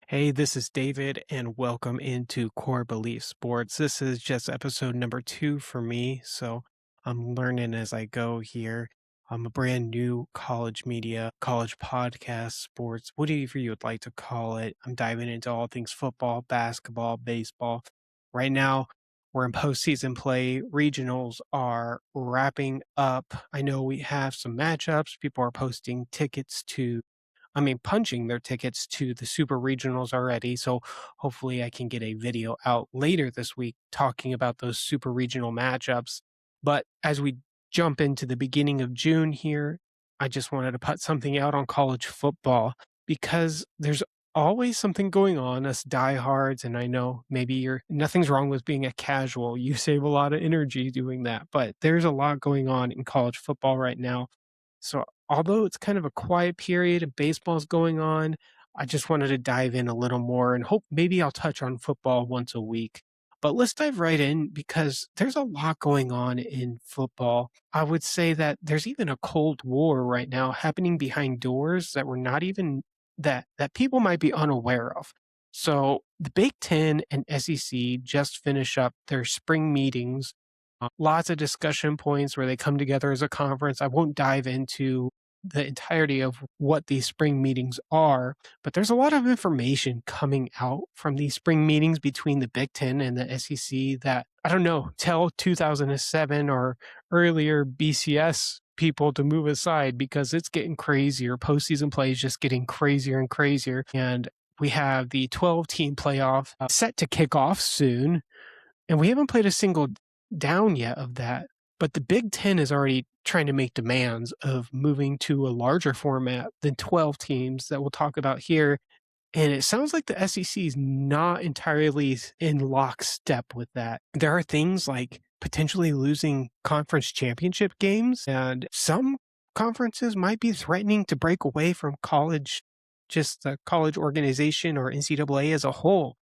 Hey, this is David, and welcome into Core Belief Sports. This is just episode number 2 for me, so I'm learning as I go here. I'm a brand new college media, college podcast, sports, whatever you would like to call it. I'm diving into all things football, basketball, baseball. Right now, we're in postseason play. Regionals are wrapping up. I know we have some matchups. People are posting tickets to punching their tickets to the super regionals already. So hopefully I can get a video out later this week talking about those super regional matchups. But as we jump into the beginning of June here, I just wanted to put something out on college football because there's always something going on, us diehards. And I know maybe nothing's wrong with being a casual. You save a lot of energy doing that, but there's a lot going on in college football right now. So although it's kind of a quiet period and baseball's going on, I just wanted to dive in a little more and hope maybe I'll touch on football once a week. But let's dive right in because there's a lot going on in football. I would say that there's even a cold war right now happening behind doors that we're not even that people might be unaware of. So the Big Ten and SEC just finish up their spring meetings, lots of discussion points where they come together as a conference. I won't dive into the entirety of what these spring meetings are, but there's a lot of information coming out from these spring meetings between the Big Ten and the SEC that, I don't know, tell 2007 or earlier BCS people to move aside because it's getting crazier. Postseason play is just getting crazier and crazier. And we have the 12-team playoff set to kick off soon. And we haven't played a single down yet of that. But the Big Ten is already trying to make demands of moving to a larger format than 12 teams that we'll talk about here. And it sounds like the SEC is not entirely in lockstep with that. There are things like potentially losing conference championship games, and some conferences might be threatening to break away from college, just the college organization or NCAA as a whole,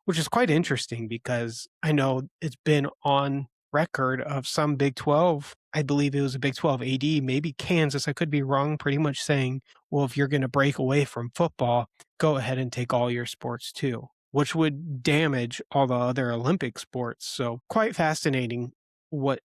which is quite interesting because I know it's been on record of some Big 12. I believe it was a Big 12 AD, maybe Kansas. I could be wrong, pretty much saying, well, if you're going to break away from football, go ahead and take all your sports too, which would damage all the other Olympic sports. So quite fascinating what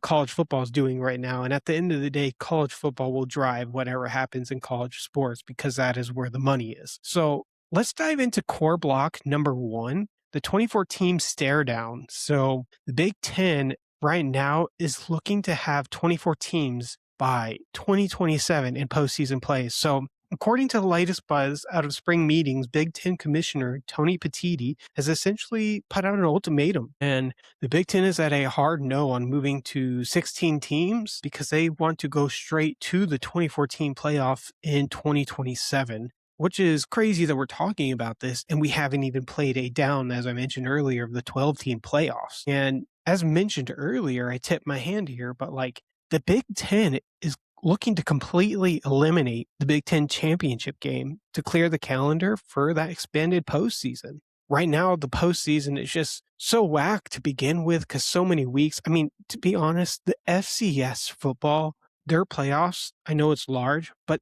college football is doing right now. And at the end of the day, college football will drive whatever happens in college sports because that is where the money is. So let's dive into core block number 1, the 24-team stare down. So the Big Ten right now is looking to have 24 teams by 2027 in postseason play. So according to the latest buzz out of spring meetings, Big Ten Commissioner Tony Petitti has essentially put out an ultimatum. And the Big Ten is at a hard no on moving to 16 teams because they want to go straight to the 24-team playoff in 2027. Which is crazy that we're talking about this and we haven't even played a down, as I mentioned earlier, of the 12-team playoffs. And as mentioned earlier, I tipped my hand here, but like the Big Ten is looking to completely eliminate the Big Ten championship game to clear the calendar for that expanded postseason. Right now, the postseason is just so whack to begin with because so many weeks. I mean, to be honest, the FCS football, their playoffs, I know it's large, but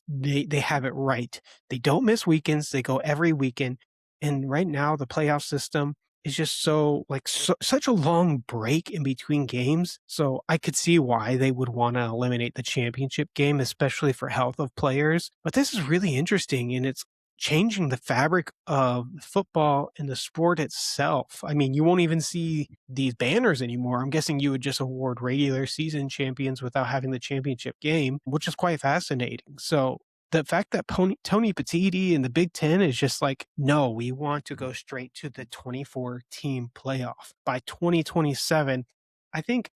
they have it right. They don't miss weekends. They go every weekend. And right now the playoff system is just such a long break in between games. So I could see why they would want to eliminate the championship game, especially for health of players. But this is really interesting and it's changing the fabric of football and the sport itself. I mean, you won't even see these banners anymore. I'm guessing you would just award regular season champions without having the championship game, which is quite fascinating. So the fact that Tony Petitti and the Big Ten is just like, no, we want to go straight to the 24-team playoff by 2027. I think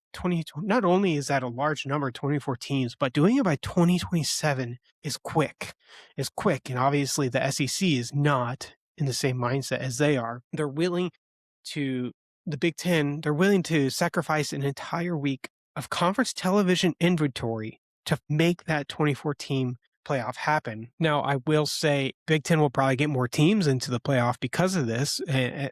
not only is that a large number, 24 teams, but doing it by 2027 is quick. It's quick. And obviously the SEC is not in the same mindset as they are. The Big Ten, they're willing to sacrifice an entire week of conference television inventory to make that 24-team playoff happen. Now, I will say Big Ten will probably get more teams into the playoff because of this, and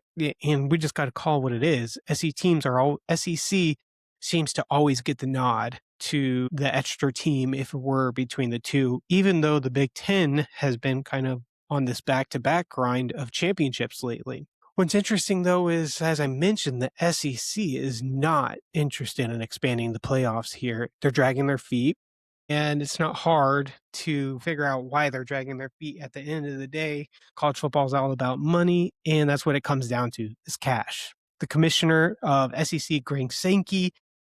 we just got to call what it is. SEC seems to always get the nod to the extra team if it were between the two, even though the Big Ten has been kind of on this back-to-back grind of championships lately. What's interesting, though, is, as I mentioned, the SEC is not interested in expanding the playoffs here. They're dragging their feet, and it's not hard to figure out why they're dragging their feet. At the end of the day, college football is all about money, and that's what it comes down to, is cash. The commissioner of SEC, Greg Sankey,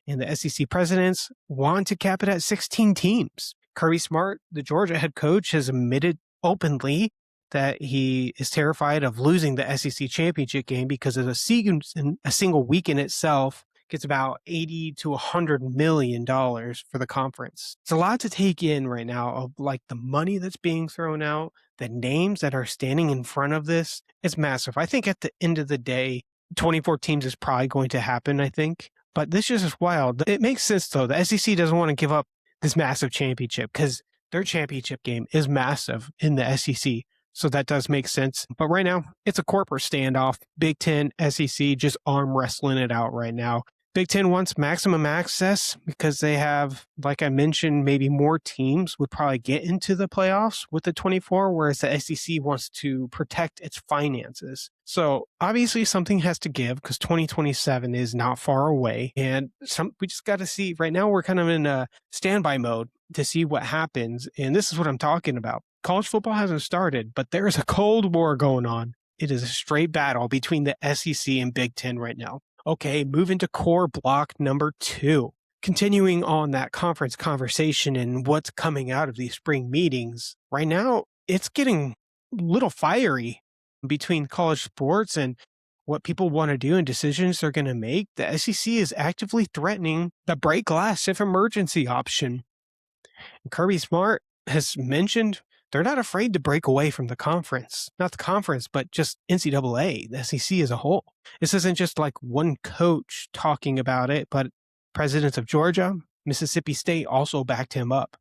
and the SEC presidents want to cap it at 16 teams. Kirby Smart, the Georgia head coach, has admitted openly that he is terrified of losing the SEC championship game because of a single week in itself gets about $80 to $100 million for the conference. It's a lot to take in right now of like the money that's being thrown out, the names that are standing in front of this. It's massive. I think at the end of the day, 24 teams is probably going to happen, I think. But this is just wild. It makes sense, though. The SEC doesn't want to give up this massive championship because their championship game is massive in the SEC. So that does make sense. But right now, it's a corporate standoff. Big Ten, SEC, just arm wrestling it out right now. Big Ten wants maximum access because they have, like I mentioned, maybe more teams would probably get into the playoffs with the 24, whereas the SEC wants to protect its finances. So obviously something has to give because 2027 is not far away. And we just got to see. Right now, we're kind of in a standby mode to see what happens. And this is what I'm talking about. College football hasn't started, but there is a cold war going on. It is a straight battle between the SEC and Big Ten right now. Okay, moving to core block number 2. Continuing on that conference conversation and what's coming out of these spring meetings, right now it's getting a little fiery between college sports and what people want to do and decisions they're going to make. The SEC is actively threatening the break glass if emergency option. And Kirby Smart has mentioned they're not afraid to break away from the conference. Not the conference, but just NCAA, the SEC as a whole. This isn't just like one coach talking about it, but presidents of Georgia, Mississippi State also backed him up.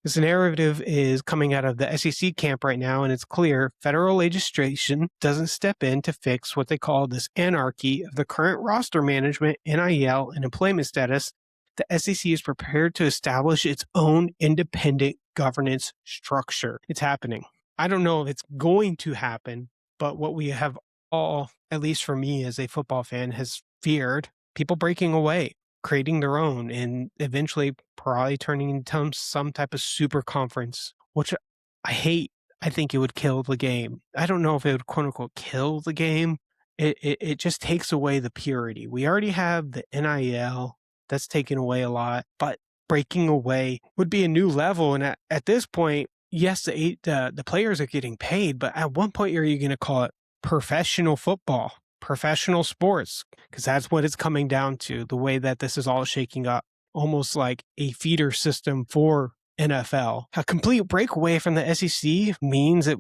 This narrative is coming out of the SEC camp right now, and it's clear federal legislation doesn't step in to fix what they call this anarchy of the current roster management, NIL, and employment status. The SEC is prepared to establish its own independent governance structure. It's happening. I don't know if it's going to happen, but what we have all, at least for me as a football fan, has feared people breaking away, creating their own, and eventually probably turning into some type of super conference, which I hate. I think it would kill the game. I don't know if it would quote unquote kill the game. It just takes away the purity. We already have the NIL. That's taken away a lot, but breaking away would be a new level. And at this point, yes, the players are getting paid, but at one point, are you going to call it professional football, professional sports? Because that's what it's coming down to, the way that this is all shaking up, almost like a feeder system for NFL. A complete breakaway from the SEC means that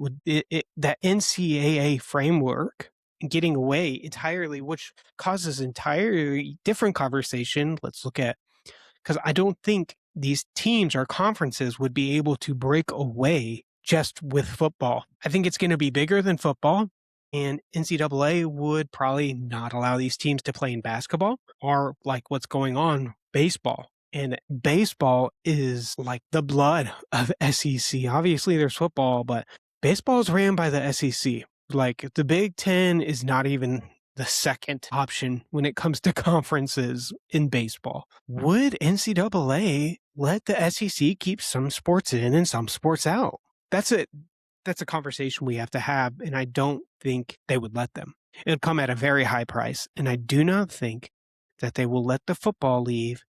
NCAA framework getting away entirely, which causes entirely different conversation. Let's look at, because I don't think these teams or conferences would be able to break away just with football. I think it's going to be bigger than football, and NCAA would probably not allow these teams to play in basketball or like what's going on baseball. And baseball is like the blood of SEC. Obviously, there's football, but baseball is ran by the SEC. Like the Big Ten is not even the second option when it comes to conferences in baseball. Would NCAA let the SEC keep some sports in and some sports out? That's a conversation we have to have, and I don't think they would let them. It would come at a very high price, and I do not think that they will let the football leave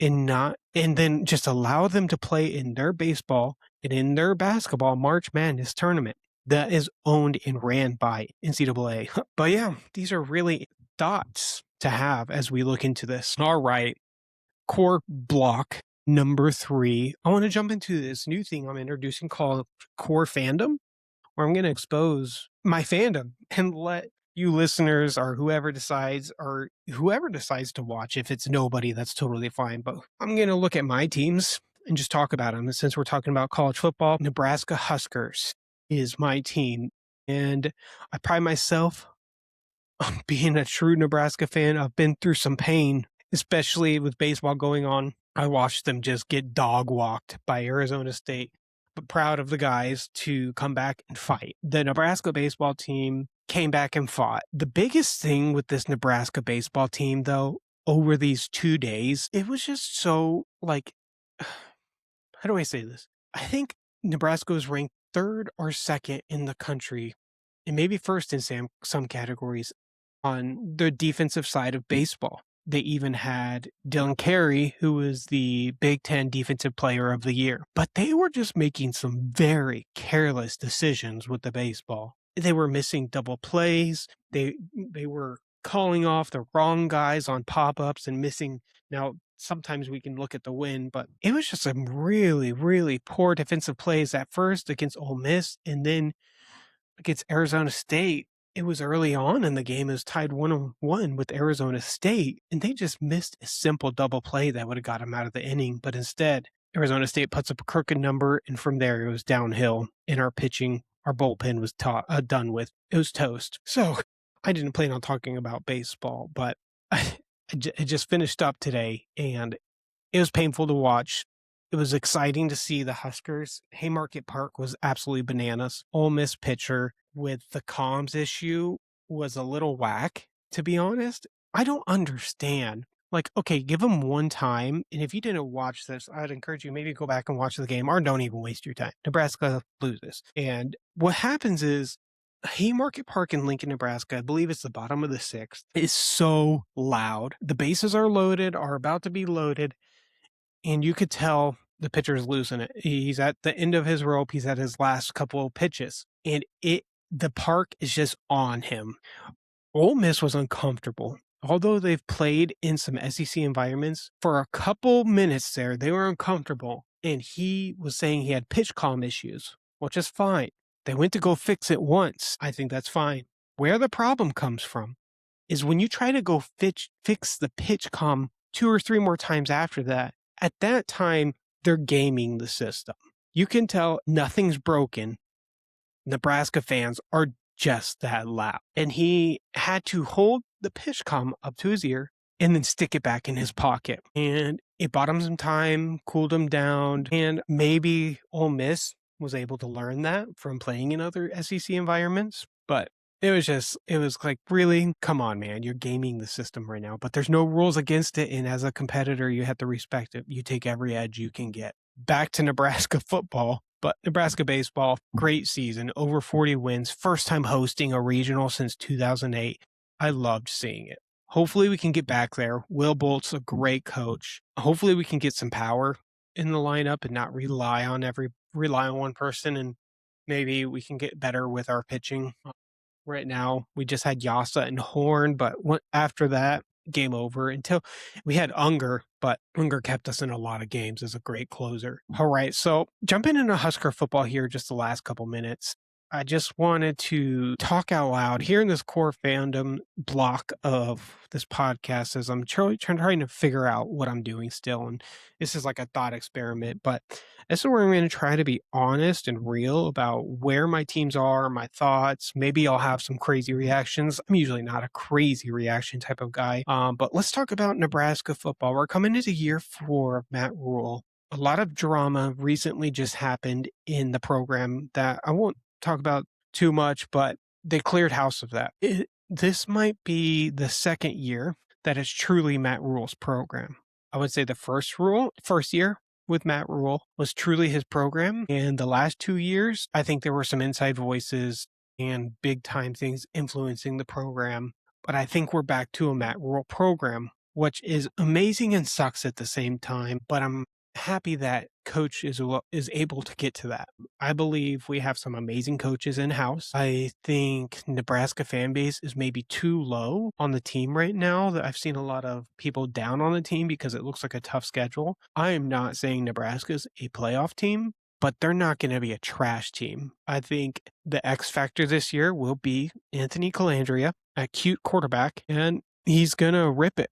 and then just allow them to play in their baseball and in their basketball March Madness tournament that is owned and ran by NCAA. But yeah, these are really thoughts to have as we look into this. All right, core block number 3. I want to jump into this new thing I'm introducing called Core Fandom, where I'm going to expose my fandom and let you listeners or whoever decides to watch. If it's nobody, that's totally fine. But I'm going to look at my teams and just talk about them. And since we're talking about college football, Nebraska Huskers is my team. And I pride myself on being a true Nebraska fan. I've been through some pain, especially with baseball going on. I watched them just get dog walked by Arizona State. but proud of the guys to come back and fight. The Nebraska baseball team came back and fought. The biggest thing with this Nebraska baseball team, though, over these 2 days, it was just so, like, how do I say this? I think Nebraska was ranked 3rd or 2nd in the country, and maybe 1st in some categories on the defensive side of baseball. They even had Dylan Carey, who was the Big Ten Defensive Player of the Year. But they were just making some very careless decisions with the baseball. They were missing double plays. They were calling off the wrong guys on pop-ups and missing. Now, sometimes we can look at the win, but it was just some really, really poor defensive plays at first against Ole Miss, and then against Arizona State. It was early on in the game. It was tied 1-1 with Arizona State, and they just missed a simple double play that would have got them out of the inning. But instead, Arizona State puts up a crooked number, and from there it was downhill. And our pitching, our bullpen was done with. It was toast. So I didn't plan on talking about baseball, but it just finished up today, and it was painful to watch. It was exciting to see the Huskers. Haymarket Park was absolutely bananas. Ole Miss pitcher with the comms issue was a little whack, to be honest. I don't understand. Like, okay, give them one time, and if you didn't watch this, I'd encourage you maybe go back and watch the game, or don't even waste your time. Nebraska loses. And what happens is Haymarket Park in Lincoln, Nebraska, I believe it's the bottom of the 6th, is so loud. The bases are loaded, are about to be loaded, and you could tell the pitcher's losing it. He's at the end of his rope. He's at his last couple of pitches, and the park is just on him. Ole Miss was uncomfortable. Although they've played in some SEC environments, for a couple minutes there, they were uncomfortable, and he was saying he had pitch calm issues, which is fine. They went to go fix it once. I think that's fine. Where the problem comes from is when you try to go fix the pitch calm 2 or 3 more times after that. At that time, they're gaming the system. You can tell nothing's broken. Nebraska fans are just that loud. And he had to hold the pitch comm up to his ear and then stick it back in his pocket. And it bought him some time, cooled him down, and maybe Ole Miss was able to learn that from playing in other SEC environments. But it was like, really? Come on, man. You're gaming the system right now. But there's no rules against it. And as a competitor, you have to respect it. You take every edge you can get. Back to Nebraska football. But Nebraska baseball, great season, over 40 wins, first time hosting a regional since 2008. I loved seeing it. Hopefully we can get back there. Will Bolt's a great coach. Hopefully we can get some power in the lineup and not rely on one person, and maybe we can get better with our pitching. Right now, we just had Yasa and Horn, but after that, game over until we had Unger, but Unger kept us in a lot of games as a great closer. All right, so jumping into Husker football here just the last couple minutes. I just wanted to talk out loud here in this core fandom block of this podcast as I'm trying to figure out what I'm doing still. And this is like a thought experiment, but this is where I'm going to try to be honest and real about where my teams are, my thoughts. Maybe I'll have some crazy reactions. I'm usually not a crazy reaction type of guy. But let's talk about Nebraska football. We're coming into year 4 of Matt Rule. A lot of drama recently just happened in the program that I won't talk about too much, but they cleared house of that. This might be the second year that is truly Matt Rule's program. I would say the first year with Matt Rule was truly his program. And the last 2 years, I think there were some inside voices and big time things influencing the program. But I think we're back to a Matt Rule program, which is amazing and sucks at the same time. But I'm happy that coach is able to get to that. I believe we have some amazing coaches in-house. I think Nebraska fan base is maybe too low on the team right now. That I've seen a lot of people down on the team because it looks like a tough schedule. I am not saying Nebraska's a playoff team, but they're not going to be a trash team. I think the X factor this year will be Anthony Calandria, a cute quarterback, and he's going to rip it.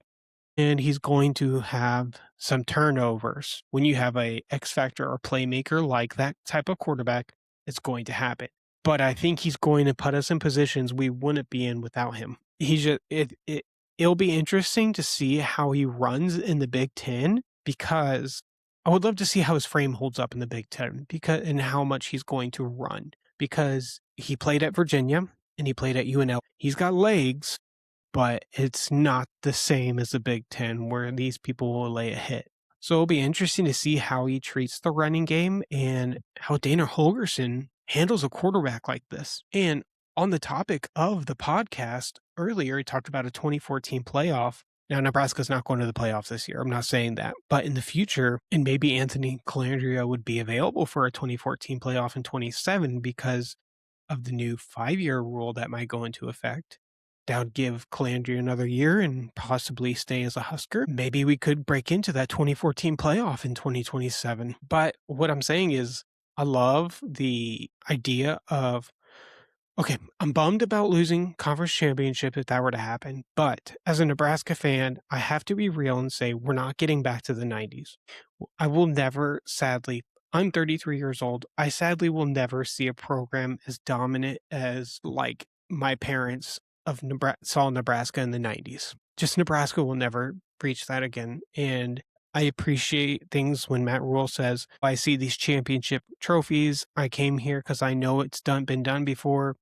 And he's going to have some turnovers. When you have a X factor or playmaker like that type of quarterback, it's going to happen. But I think he's going to put us in positions we wouldn't be in without him. It'll be interesting to see how he runs in the Big Ten, because I would love to see how his frame holds up in the Big Ten because and how much he's going to run because he played at Virginia and he played at UNL. He's got legs, but it's not the same as the Big Ten where these people will lay a hit. So it'll be interesting to see how he treats the running game and how Dana Holgerson handles a quarterback like this. And on the topic of the podcast earlier, he talked about a 2014 playoff. Now, Nebraska's not going to the playoffs this year. I'm not saying that. But in the future, and maybe Anthony Calandria would be available for a 2014 playoff in 27 because of the new 5-year rule that might go into effect. That would give Calandria another year and possibly stay as a Husker. Maybe we could break into that 2014 playoff in 2027. But what I'm saying is, I love the idea of okay, I'm bummed about losing conference championship if that were to happen, but as a Nebraska fan, I have to be real and say we're not getting back to the 90s. I will never, sadly, I'm 33 years old. I sadly will never see a program as dominant as like my parents of saw Nebraska in the 90s. Just Nebraska will never reach that again. And I appreciate things when Matt Rule says, I see these championship trophies. I came here because I know it's been done before.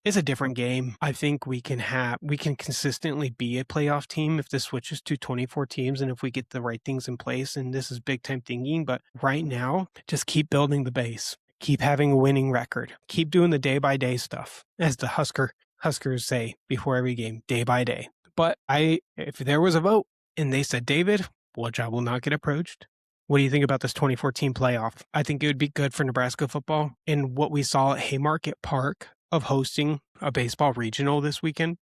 It's a different game. I think we can consistently be a playoff team if this switches to 24 teams and if we get the right things in place, and this is big time thinking. But right now, just keep building the base. Keep having a winning record. Keep doing the day by day stuff, as the Huskers say before every game, day by day. But if there was a vote and they said David, which I will not get approached, what do you think about this 2014 playoff? I think it would be good for Nebraska football. And what we saw at Haymarket Park of hosting a baseball regional this weekend,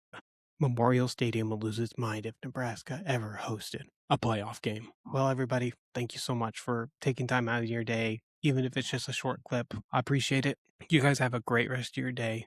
Memorial Stadium will lose its mind if Nebraska ever hosted a playoff game. Well, everybody, thank you so much for taking time out of your day, even if it's just a short clip. I appreciate it. You guys have a great rest of your day.